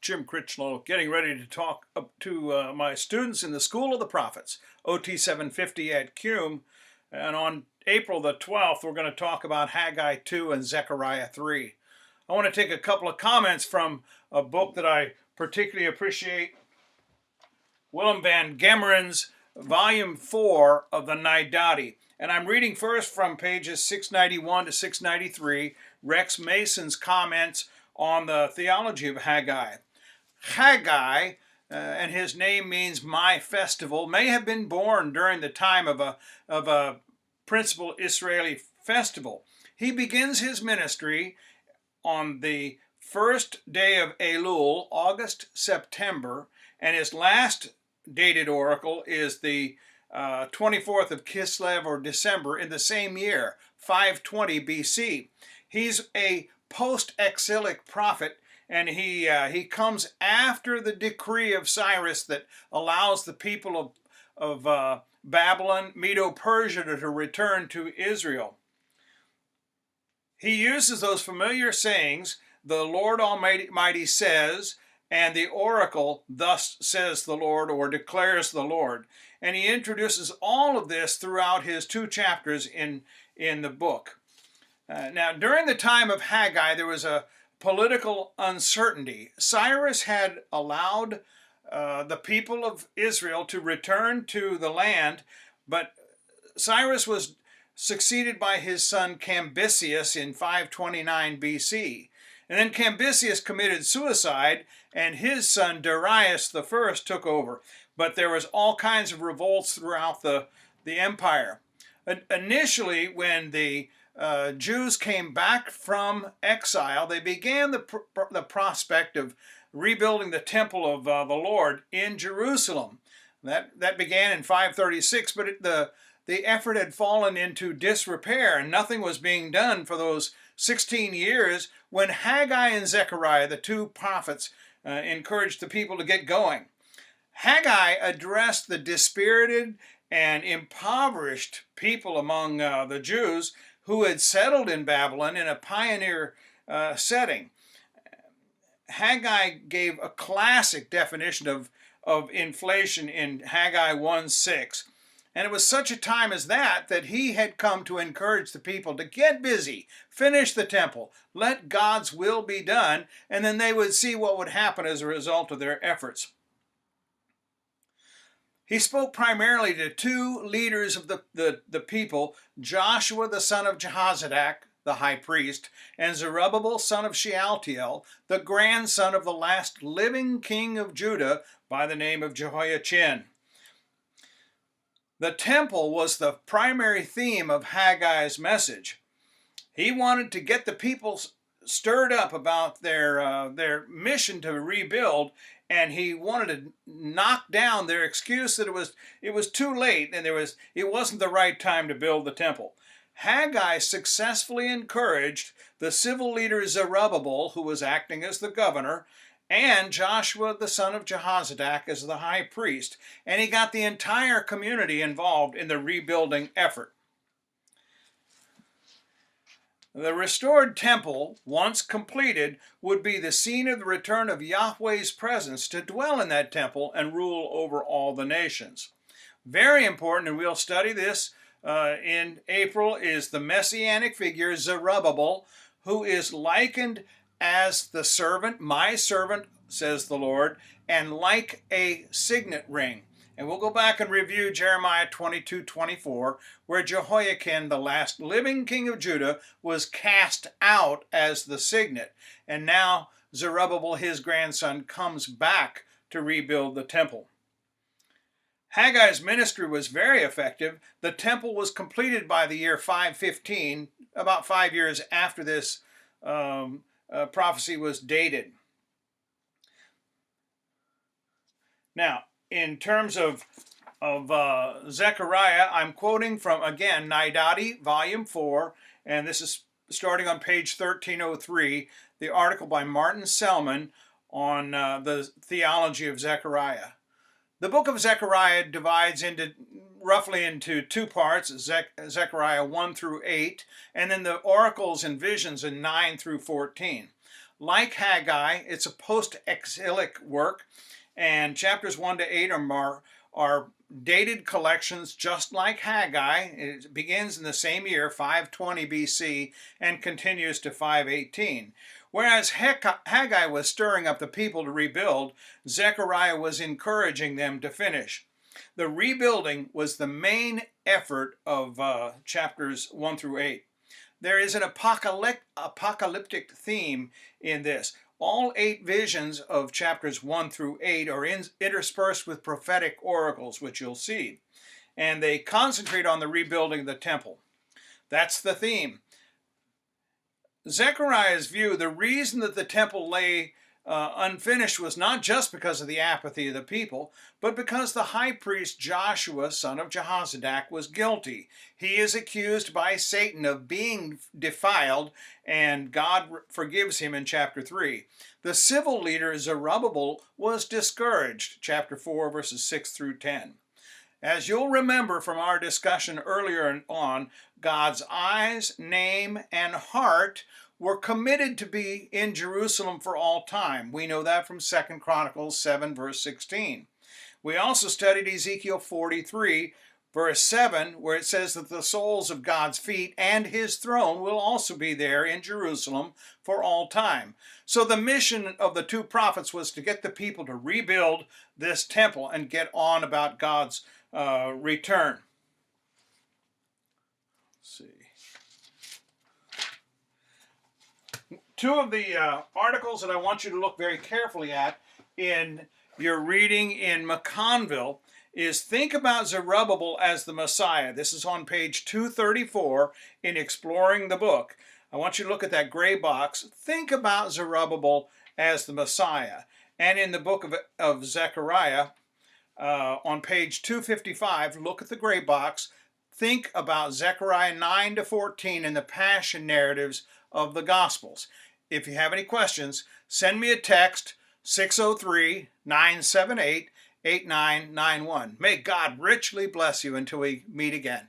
Jim Critchlow, getting ready to talk up to my students in the School of the Prophets, OT 750 at CUME. And on April the 12th, we're going to talk about Haggai 2 and Zechariah 3. I want to take a couple of comments from a book that I particularly appreciate, Willem van Gemmeren's Volume 4 of the Naidati. And I'm reading first from pages 691 to 693, Rex Mason's comments on the theology of Haggai. Haggai, and his name means my festival, may have been born during the time of a principal Israeli festival. He begins his ministry on the first day of Elul, August-September, and his last dated oracle is the 24th of Kislev, or December, in the same year, 520 BC. He's a post-exilic prophet, and he comes after the decree of Cyrus that allows the people of Babylon, Medo-Persia, to return to Israel. He uses those familiar sayings, the Lord Almighty says, and the oracle, thus says the Lord, or declares the Lord. And he introduces all of this throughout his 2 chapters in the book. Now, during the time of Haggai, there was a political uncertainty. Cyrus had allowed the people of Israel to return to the land, but Cyrus was succeeded by his son Cambyses in 529 BC. And then Cambyses committed suicide, and his son Darius I took over. But there was all kinds of revolts throughout the empire. Initially, when the Jews came back from exile, they began the prospect of rebuilding the temple of the Lord in Jerusalem. That began in 536, but the effort had fallen into disrepair, and nothing was being done for those 16 years when Haggai and Zechariah, the 2 prophets, encouraged the people to get going. Haggai addressed the dispirited and impoverished people among the Jews who had settled in Babylon in a pioneer setting. Haggai gave a classic definition of inflation in Haggai 1:6. And it was such a time as that he had come to encourage the people to get busy, finish the temple, let God's will be done, and then they would see what would happen as a result of their efforts. He spoke primarily to 2 leaders of the people, Joshua the son of Jehozadak, the high priest, and Zerubbabel son of Shealtiel, the grandson of the last living king of Judah by the name of Jehoiachin. The temple was the primary theme of Haggai's message. He wanted to get the people stirred up about their mission to rebuild, and he wanted to knock down their excuse that it was too late and it wasn't the right time to build the temple. Haggai successfully encouraged the civil leader Zerubbabel, who was acting as the governor, and Joshua the son of Jehozadak as the high priest, and he got the entire community involved in the rebuilding effort. The restored temple, once completed, would be the scene of the return of Yahweh's presence to dwell in that temple and rule over all the nations. Very important, and we'll study this in April, is the messianic figure Zerubbabel, who is likened as the servant, my servant, says the Lord, and like a signet ring. And we'll go back and review Jeremiah 22:24, where Jehoiachin, the last living king of Judah, was cast out as the signet. And now Zerubbabel, his grandson, comes back to rebuild the temple. Haggai's ministry was very effective. The temple was completed by the year 515, about 5 years after this prophecy was dated. Now, in terms of Zechariah, I'm quoting from, again, Naidati, Volume 4, and this is starting on page 1303, the article by Martin Selman on the Theology of Zechariah. The book of Zechariah divides roughly into 2 parts, Zechariah 1 through 8, and then the oracles and visions in 9 through 14. Like Haggai, it's a post-exilic work, and chapters 1 to 8 are dated collections just like Haggai. It begins in the same year, 520 BC, and continues to 518. Whereas Haggai was stirring up the people to rebuild, Zechariah was encouraging them to finish. The rebuilding was the main effort of chapters 1 through 8. There is an apocalyptic theme in this. All 8 visions of chapters 1 through 8 are interspersed with prophetic oracles, which you'll see. And they concentrate on the rebuilding of the temple. That's the theme. Zechariah's view, the reason that the temple lay unfinished was not just because of the apathy of the people, but because the high priest Joshua, son of Jehozadak, was guilty. He is accused by Satan of being defiled, and God forgives him in chapter 3. The civil leader Zerubbabel was discouraged, chapter 4, verses 6 through 10. As you'll remember from our discussion earlier on, God's eyes, name, and heart were committed to be in Jerusalem for all time. We know that from 2 Chronicles 7, verse 16. We also studied Ezekiel 43, verse 7, where it says that the soles of God's feet and his throne will also be there in Jerusalem for all time. So the mission of the 2 prophets was to get the people to rebuild this temple and get on about God's return. Let's see. 2 of the articles that I want you to look very carefully at in your reading in McConville is Think About Zerubbabel as the Messiah. This is on page 234 in Exploring the Book. I want you to look at that gray box. Think about Zerubbabel as the Messiah. And in the book of Zechariah, on page 255, look at the gray box. Think about Zechariah 9 to 14 and the Passion narratives of the Gospels. If you have any questions, send me a text, 603-978-8991. May God richly bless you until we meet again.